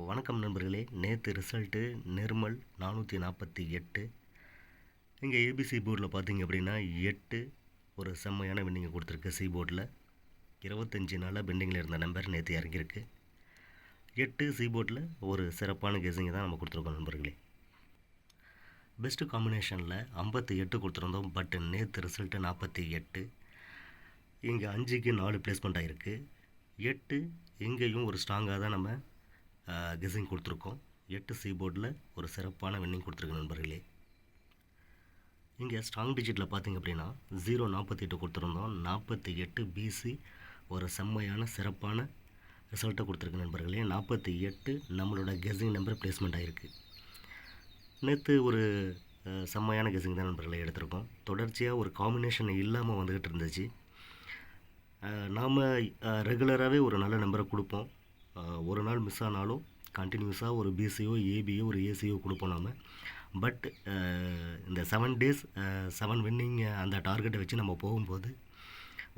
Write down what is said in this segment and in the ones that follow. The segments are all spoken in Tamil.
வணக்கம் நண்பர்களே. நேற்று ரிசல்ட்டு நிர்மல் 448. இங்கே ஏபிசி போர்டில் பார்த்தீங்க அப்படின்னா 8 ஒரு செம்மையான பெண்டிங்கை கொடுத்துருக்கு. சி போர்டில் 25 நாளாக பெண்டிங்கில் இருந்த நம்பர் நேற்று இறங்கியிருக்கு. 8 சி போர்டில் ஒரு சிறப்பான கெஸிங்கை தான் நம்ம கொடுத்துருக்கோம் நண்பர்களே. பெஸ்ட்டு காம்பினேஷனில் 58 கொடுத்துருந்தோம். பட் நேற்று ரிசல்ட்டு 48. இங்கே 5க்கு 4 பிளேஸ்மெண்ட் ஆகிருக்கு. 8 இங்கேயும் ஒரு ஸ்ட்ராங்காக தான் நம்ம கெஸிங் கொடுத்துருக்கோம். 8 சி போர்டில் ஒரு சிறப்பான வின்னிங் கொடுத்துருக்கு நண்பர்களே. இங்கே ஸ்ட்ராங் டிஜிட்டில் பார்த்திங்க அப்படின்னா 048 கொடுத்துருந்தோம். 48 பிசி ஒரு செம்மையான சிறப்பான ரிசல்ட்டை கொடுத்துருக்கு நண்பர்களே. 48 நம்மளோட கெஸிங் நம்பர் பிளேஸ்மெண்ட் ஆகிருக்கு. நேற்று ஒரு செம்மையான கெஸிங் தான் நண்பர்களை எடுத்திருக்கோம். தொடர்ச்சியாக ஒரு காம்பினேஷன் இல்லாமல் வந்துக்கிட்டு இருந்துச்சு. நாம் ரெகுலராகவே ஒரு நல்ல நம்பரை கொடுப்போம். ஒரு நாள் மிஸ் ஆனாலும் கண்டினியூஸாக ஒரு பிசியோ ஏபியோ ஒரு ஏசியோ கொடுப்போம் நாம். பட் இந்த 7 டேஸ் 7 வின்னிங் அந்த டார்கெட்டை வச்சு நம்ம போகும்போது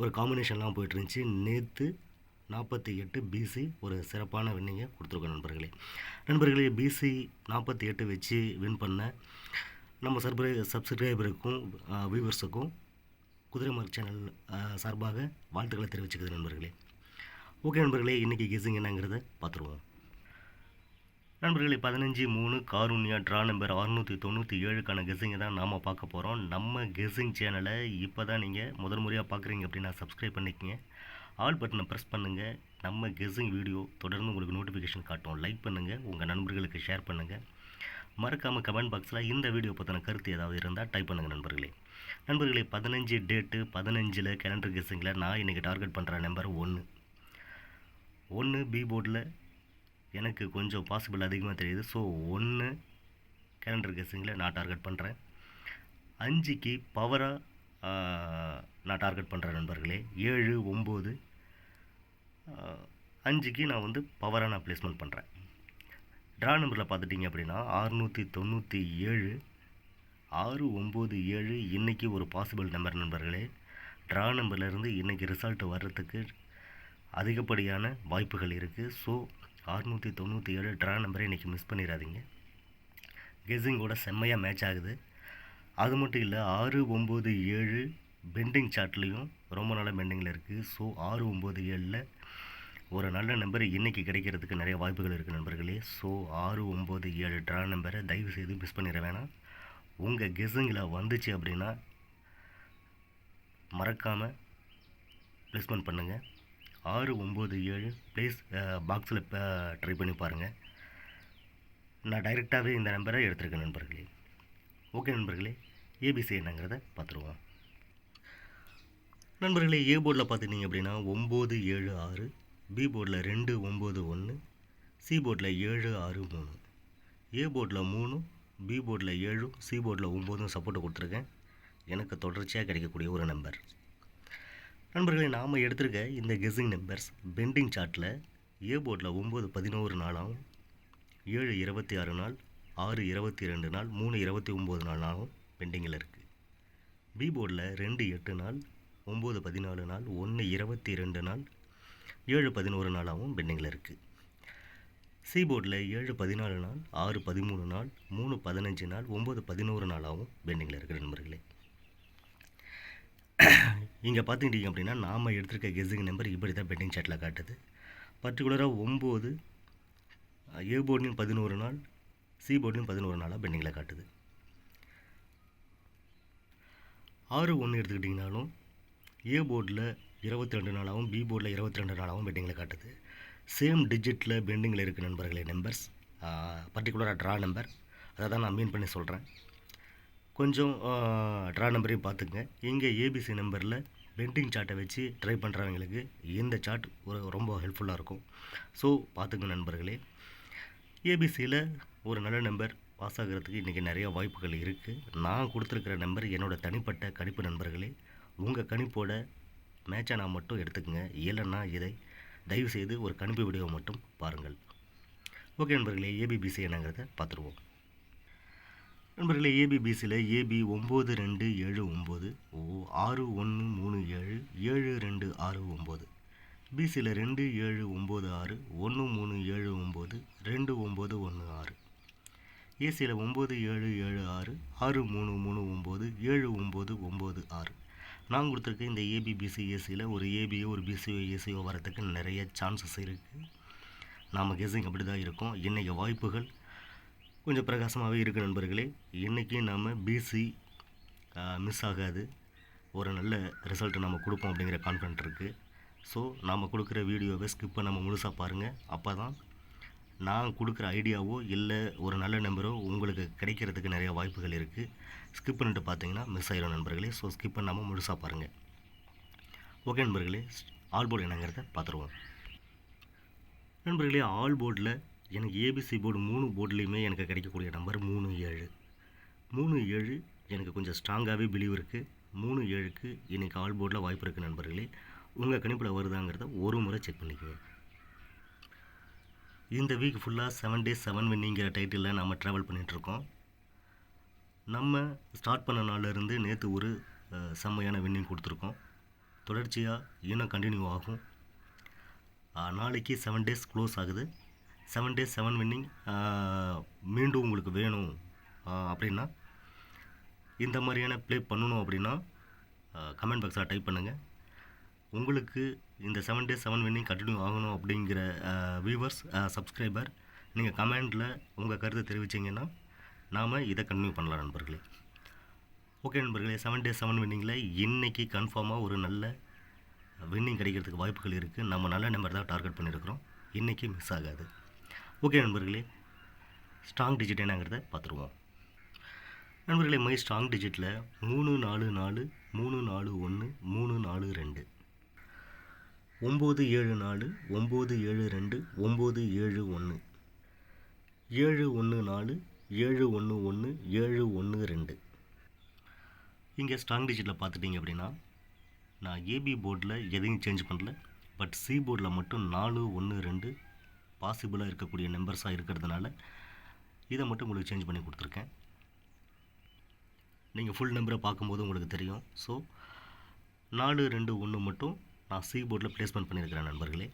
ஒரு காம்பினேஷன்லாம் போய்ட்டுருந்துச்சு. நேற்று 48 பிசி ஒரு சிறப்பான வின்னிங்கை கொடுத்துருக்கோம் நண்பர்களே. பிசி 48 வச்சு வின் பண்ண நம்ம சப்ஸ்கிரைபருக்கும் வியூவர்ஸுக்கும் குதிரை மார்க் சேனல் சார்பாக வாழ்த்துக்களை தெரிவிச்சுக்குது நண்பர்களே. ஓகே நண்பர்களே, இன்றைக்கி கெஸிங் என்னங்கிறத பார்த்துருவோம் நண்பர்களே. 15-3 காருண்யா ட்ரா நம்பர் 697க்கான கெஸிங்கை தான் நாம் பார்க்க போகிறோம். நம்ம கெஸிங் சேனலை இப்போ தான் நீங்கள் முதல் முறையாக பார்க்குறீங்க அப்படின்னா சப்ஸ்கிரைப் பண்ணிக்கங்க. ஆல் பட்டனை ப்ரெஸ் பண்ணுங்கள். நம்ம கெஸிங் வீடியோ தொடர்ந்து உங்களுக்கு நோட்டிஃபிகேஷன் காட்டும். லைக் பண்ணுங்கள், உங்கள் நண்பர்களுக்கு ஷேர் பண்ணுங்கள். மறக்காமல் கமெண்ட் பாக்ஸில் இந்த வீடியோ பற்றின கருத்து ஏதாவது இருந்தால் டைப் பண்ணுங்கள் நண்பர்களே. 15 டேட்டு 15 கேலண்டர் கெஸிங்கில் நான் இன்றைக்கி டார்கெட் பண்ணுற நம்பர் 1 பி போர்டில் எனக்கு கொஞ்சம் பாசிபிள் அதிகமாக தெரியுது. ஸோ 1 கேலண்டர் கெஸிங்கில் நான் டார்கெட் பண்ணுறேன். 5க்கு பவராக நான் டார்கெட் பண்ணுறேன் நண்பர்களே. 7, 9 5க்கு நான் பவராக நான் ப்ளேஸ்மெண்ட் பண்ணுறேன். ட்ரா நம்பரில் பார்த்துட்டிங்க அப்படின்னா 697 697 இன்றைக்கி ஒரு பாசிபிள் நம்பர் நண்பர்களே. ட்ரா நம்பர்லேருந்து இன்றைக்கி ரிசல்ட் வர்றதுக்கு அதிகப்படியான வாய்ப்புகள் இருக்குது. ஸோ 697 ட்ரா நம்பரை இன்றைக்கி மிஸ் பண்ணிடாதீங்க. கெஸிங்கோட செம்மையாக மேட்ச் ஆகுது. அது மட்டும் இல்லை, 697 பெண்டிங் சார்ட்லேயும் ரொம்ப நாளாக பெண்டிங்கில் இருக்குது. ஸோ 697 ஒரு நல்ல நம்பர் இன்றைக்கி கிடைக்கிறதுக்கு நிறைய வாய்ப்புகள் இருக்குது நண்பர்களே. ஸோ 697 ட்ரா நம்பரை தயவு செய்து மிஸ் பண்ணிட வேணாம். உங்கள் கெஸிங்கில் வந்துச்சு அப்படின்னா மறக்காமல் ப்ளேஸ்மெண்ட் பண்ணுங்கள். 697 ப்ளேஸ் பாக்ஸில் ட்ரை பண்ணி பாருங்கள். நான் டைரெக்டாகவே இந்த நம்பரை எடுத்துருக்கேன் நண்பர்களே. ஓகே நண்பர்களே, ஏபிசி என்னங்கிறத பார்த்துருவோம் நண்பர்களே. ஏ போர்டில் பார்த்துட்டிங்க அப்படின்னா 976, பி போர்டில் 291, சி போர்டில் 763, ஏ போர்டில் 3, பி போர்டில் 7, சி போர்டில் 9 சப்போர்ட்டை கொடுத்துருக்கேன். எனக்கு தொடர்ச்சியாக கிடைக்கக்கூடிய ஒரு நம்பர் நண்பர்களே. நாம் எடுத்திருக்க இந்த கெஸிங் நம்பர்ஸ் பெண்டிங் சார்ட்டில் ஏ போர்டில் 9-11 நாளாகவும், 7-26 நாள், 6-22 நாள், 3-29 நாளாகவும் பெண்டிங்கில் இருக்குது. பி போர்டில் 2-8 நாள், 9-14 நாள், 1-22 நாள், 7-11 நாளாகவும் பெண்டிங்கில் இருக்குது. சி போர்டில் 7-14 நாள், 6-13 நாள், 3-15 நாள், 9-11 நாளாகவும் பெண்டிங்கில் இருக்குது நண்பர்களே. இங்கே பார்த்துக்கிட்டிங்க அப்படின்னா நாம் எடுத்திருக்க கெஸிங் நம்பர் இப்படி தான் பெண்டிங் சார்ட்டில் காட்டுது. பர்டிகுலராக 9 ஏ போர்ட்லையும் 11 நாள், சி போர்ட்லையும் 11 நாளாக பெண்டிங்கில் காட்டுது. 6-1 எடுத்துக்கிட்டிங்கனாலும் ஏ போர்டில் 22 நாளாகவும், பி போர்டில் 22 நாளாகவும் பெண்டிங்கில் காட்டுது. சேம் டிஜிட்டில் பெண்டிங்கில் இருக்குது நண்பர்களே நம்பர்ஸ். பர்டிகுலராக ட்ரா நம்பர் அதை தான் நான் மீன் பண்ணி சொல்கிறேன். கொஞ்சம் ட்ரா நம்பரையும் பார்த்துங்க. இங்கே ஏபிசி நம்பரில் பெண்டிங் சார்ட்டை வச்சு ட்ரை பண்ணுறவங்களுக்கு இந்த சார்ட் ரொம்ப ஹெல்ப்ஃபுல்லாக இருக்கும். ஸோ பார்த்துங்க நண்பர்களே. ஏபிசியில் ஒரு நல்ல நம்பர் பாஸ் ஆகிறதுக்கு இன்றைக்கி நிறையா வாய்ப்புகள் இருக்குது. நான் கொடுத்துருக்கிற நம்பர் என்னோடய தனிப்பட்ட கணிப்பு நண்பர்களே. உங்கள் கணிப்போட மேட்சாக மட்டும் எடுத்துக்கங்க. இல்லைன்னா இதை தயவுசெய்து ஒரு கணிப்பு வீடியோ மட்டும் பாருங்கள். ஓகே நண்பர்களே, ஏபிபிசி என்னங்கிறத பார்த்துருவோம் நண்பர்களே. ஏபிபிசியில் ஏபி 9279, 6137, 7269, பிசியில் 2796, 1379, ஏசியில் 9776 6339 7996. நான் கொடுத்துருக்க இந்த ஏபிபிசி ஏசியில் ஒரு ஏபியோ ஒரு பிசிஓ ஏசியோ வரத்துக்கு நிறைய சான்சஸ் இருக்குது. நாம் கெஸ்ஸிங் அப்படி தான் இருக்கும். இன்றைக்கி வாய்ப்புகள் கொஞ்சம் பிரகாசமாகவே இருக்குது நண்பர்களே. இன்றைக்கி நாம் பிசி மிஸ் ஆகாது, ஒரு நல்ல ரிசல்ட்டு நம்ம கொடுப்போம் அப்படிங்கிற கான்ஃபிடென்ட் இருக்குது. ஸோ நாம் கொடுக்குற வீடியோவை ஸ்கிப் பண்ணாமல் முழுசாக பாருங்கள். அப்போ தான் நான் கொடுக்குற ஐடியாவோ இல்லை ஒரு நல்ல நம்பரோ உங்களுக்கு கிடைக்கிறதுக்கு நிறைய வாய்ப்புகள் இருக்குது. ஸ்கிப் பண்ணிட்டு பார்த்தீங்கன்னா மிஸ் ஆயிடும் நண்பர்களே. ஸோ ஸ்கிப் பண்ணாமல் முழுசாக பாருங்கள். ஓகே நண்பர்களே, ஆல் போர்டு என்னங்கிறத பார்த்துருவோம். நண்பர்களே, ஆல் போர்டில் எனக்கு ஏபிசி போர்டு 3 போர்ட்லேயுமே எனக்கு கிடைக்கக்கூடிய நம்பர் 37. 37 எனக்கு கொஞ்சம் ஸ்ட்ராங்காகவே பிலீவ் இருக்குது. 37க்கு இன்றைக்கி ஆல் போர்டில் வாய்ப்பு இருக்குது நண்பர்களே. உங்கள் கணிப்பில் வருதாங்கிறத ஒரு முறை செக் பண்ணிக்கோங்க. இந்த வீக் ஃபுல்லாக 7 days 7 வின்னிங்கிற டைட்டிலில் நம்ம ட்ராவல் பண்ணிகிட்ருக்கோம். நம்ம ஸ்டார்ட் பண்ண நாளிலிருந்து நேற்று ஒரு செம்மையான வின்னிங் கொடுத்துருக்கோம். தொடர்ச்சியாக இன்னும் கண்டினியூ ஆகும். நாளைக்கு 7 days க்ளோஸ் ஆகுது. 7 days 7 வின்னிங் மீண்டும் உங்களுக்கு வேணும் அப்படின்னா, இந்த மாதிரியான ப்ளே பண்ணணும் அப்படின்னா கமெண்ட் பாக்ஸில் டைப் பண்ணுங்கள். உங்களுக்கு இந்த 7 days 7 வின்னிங் கண்டினியூ ஆகணும் அப்படிங்கிற வியூவர்ஸ் சப்ஸ்கிரைபர் நீங்கள் கமெண்டில் உங்கள் கருத்தை தெரிவிச்சிங்கன்னா நாம் இதை கண்டினியூ பண்ணலாம் நண்பர்களே. ஓகே நண்பர்களே, 7 days 7 வின்னிங்கில் இன்றைக்கி கன்ஃபார்மாக ஒரு நல்ல வின்னிங் கிடைக்கிறதுக்கு வாய்ப்புகள் இருக்குது. நம்ம நல்ல நம்பர் தான் டார்கெட் பண்ணியிருக்கிறோம். இன்றைக்கி மிஸ் ஆகாது. ஓகே நண்பர்களே, ஸ்ட்ராங் டிஜிட் என்னங்கிறத பார்த்துருவோம். நண்பர்களே, மை ஸ்ட்ராங் டிஜிட்டில் 344 341 342 974 972 971 714 711 712. இங்கே ஸ்ட்ராங் டிஜிட்டில் பார்த்துட்டிங்க அப்படின்னா, நான் ஏபி போர்டில் எதையும் சேஞ்ச் பண்ணல. பட் சி போர்டில் மட்டும் 4 1 2 பாசிபிளாக இருக்கக்கூடிய நம்பர்ஸாக இருக்கிறதுனால இதை மட்டும் உங்களுக்கு சேஞ்ச் பண்ணி கொடுத்துருக்கேன். நீங்கள் ஃபுல் நம்பரை பார்க்கும்போது உங்களுக்கு தெரியும். ஸோ 4 2 1 மட்டும் நான் சி போர்டில் ப்ளேஸ்மெண்ட் பண்ணியிருக்கிறேன் நண்பர்களே.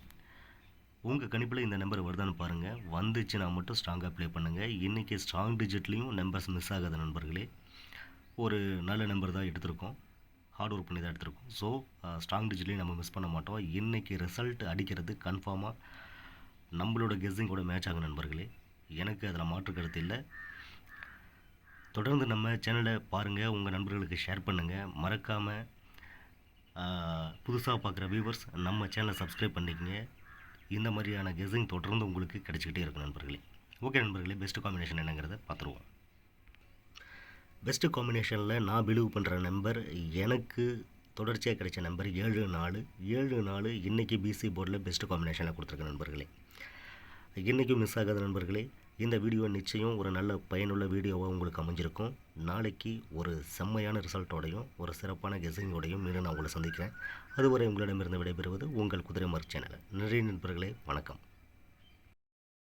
உங்கள் கணிப்பில் இந்த நம்பர் வருதான்னு பாருங்கள். வந்துச்சுன்னா மட்டும் ஸ்ட்ராங்காக ப்ளே பண்ணுங்கள். இன்றைக்கி ஸ்ட்ராங் டிஜிட்லேயும் நம்பர்ஸ் மிஸ் ஆகாது நண்பர்களே. ஒரு நல்ல நம்பர் தான் எடுத்திருக்கோம், ஹார்ட் ஒர்க் பண்ணி தான் எடுத்திருக்கோம். ஸோ ஸ்ட்ராங் டிஜிட்லேயும் நம்ம மிஸ் பண்ண மாட்டோம். இன்றைக்கி ரிசல்ட் அடிக்கிறது கன்ஃபார்மாக நம்மளோட கெஸ்ஸிங்கோட மேட்ச் ஆகும் நண்பர்களே. எனக்கு அதில் மாற்று கருத்து இல்லை. தொடர்ந்து நம்ம சேனலை பாருங்கள், உங்கள் நண்பர்களுக்கு ஷேர் பண்ணுங்கள். மறக்காமல் புதுசாக பார்க்குற வியூவர்ஸ் நம்ம சேனலை சப்ஸ்கிரைப் பண்ணிக்கங்க. இந்த மாதிரியான கெஸ்ஸிங் தொடர்ந்து உங்களுக்கு கிடச்சிக்கிட்டே இருக்கும் நண்பர்களே. ஓகே நண்பர்களே, பெஸ்ட்டு காம்பினேஷன் என்னங்கிறத பார்த்துருவோம். பெஸ்ட்டு காம்பினேஷனில் நான் பிலீவ் பண்ணுற நம்பர், எனக்கு தொடர்ச்சியாக கிடைச்ச நம்பர் 74. 74 இன்றைக்கி பிசி போர்டில் பெஸ்ட்டு காம்பினேஷனில் கொடுத்துருக்க நண்பர்களே. இன்றைக்கும் மிஸ் ஆகாத நண்பர்களே. இந்த வீடியோ நிச்சயம் ஒரு நல்ல பயனுள்ள வீடியோவாக உங்களுக்கு அமைஞ்சிருக்கும். நாளைக்கு ஒரு செம்மையான ரிசல்ட்டோடையும் ஒரு சிறப்பான கெஸ்ஸிங்கோடையும் மீண்டும் நான் உங்களை சந்திக்கிறேன். அதுவரை உங்களிடமிருந்து விடைபெறுவது உங்கள் குதிரை மார்க் சேனல். நிறைய நண்பர்களே, வணக்கம்.